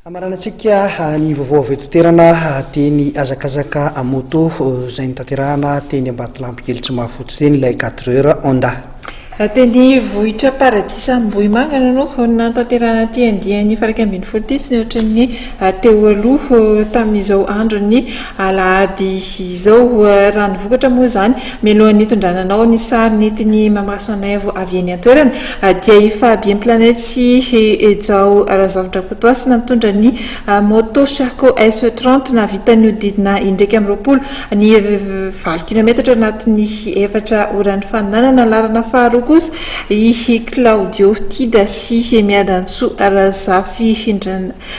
Amaranantsika ny vaovao avy eto toerana teny azakazaka moto izay nitanterahana teny Ambatolampy kely tsy mahafotsy teny ilay 4 heures onda. Teny vohitra paradisa Ambohimanga no natanterahana ty andiany faraka ambin'ny folo ty sy ohatran'ny teo aloha tamin'izao andro ny alahady izao rano vokatra moa zany mialohan'ny tondrananao ny sary netiny Mamasoanaivo avy eny an-toerana dia Fabien Planète sy Ejao Razavatra Kotoasina mitondra ny moto Charco S30 na vitany hodidina 120 ny 4 kilometatra anatin'ny 4 orany fananana lalana faharoa kosa i Claudio Tida sy miadantso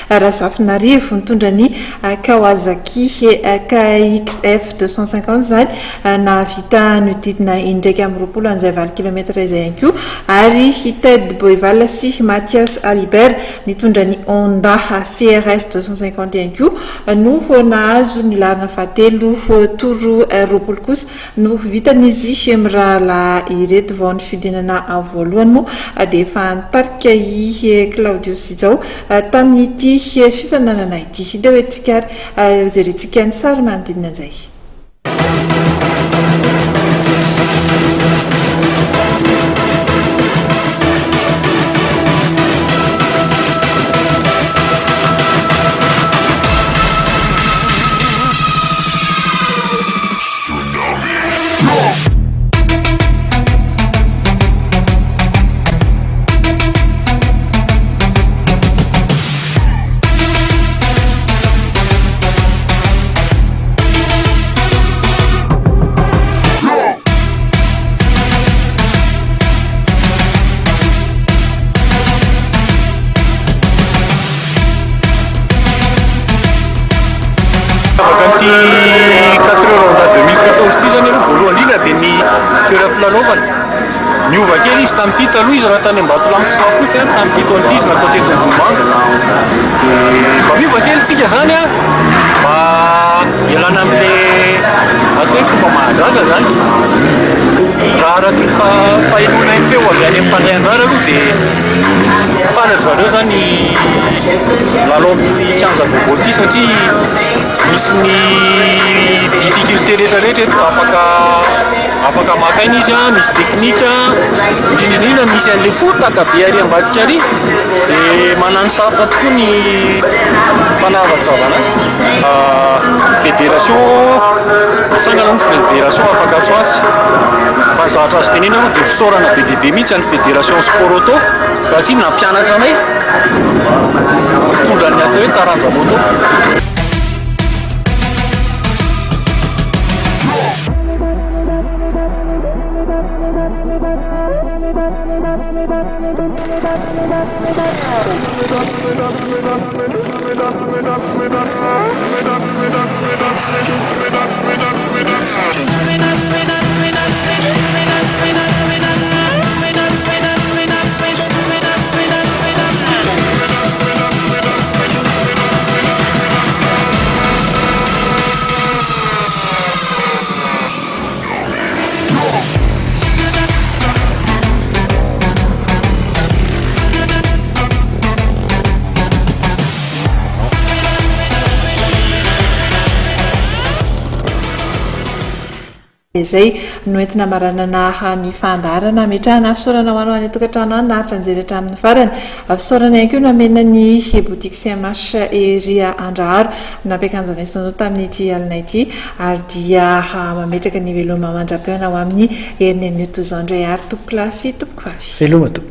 Razafinarivo mitondra ny Kawasaki KXF 250 zany na vita nodidina 120 an'izay 4 kilometatra izay ihany koa ary Ted Boival sy Mathias Alibert nitondra ny Honda CRS 250 ihany koa no nahazo ny lalana fahatelo toro roapolo kosa no vitan'izy mirahala ireto vao ny fidinana voalohany moa dia efa nitarika i Claudio Sizao tamin'ity fifananana ity dia hoetika jerentsika ny sary manodidina an'izay. Ty 4 heures onda 2014 ty zany aloha voalohany indrindra dia ny toeram-pilalaovana niova kely izy tamin'ity taloha izy raha tany Ambatolampy tsy mahafotsy any tamin'ity taon'ity izy natao teto Ambohimanga dia mba miova kely tsika zany mba ialana amin'ilay atao hoe fomba mahazaka zany raha araka ny fahelona ny feo avy any amin'ny mpandray anjara aloha dia fantatry zareo zany lalao amin'ny kianja vaovao ity satria misy ny difficulté rehetrarehetra eto afaka maka iny izy misy teknika indrindrindrindra misy an'ilay fotaka be ary ambadika ary izay manano sarotra tokoa ny fanavatsavana azy fédération mitsangana ny fédération afaka atso azy fa ny zavatra azo tenena dia fisaorana be dia be mihitsy any fédération sport auto satria nampianatra anay mitondra ny atao hoe taranja moto. Izay no entina maranana ny fandarana metrahana fisaorana ho any tokantrano any naritra anjeratra amin'ny farany fisaorana ihany koa namena ny boutique CMH Ria Andraharo nampiakanjana isono tamin'ity alina ity ary dia mametraka ny veloma mandra-piona ho amin'ny herin'ny tozandray ary tompoko lasy tompoko avy.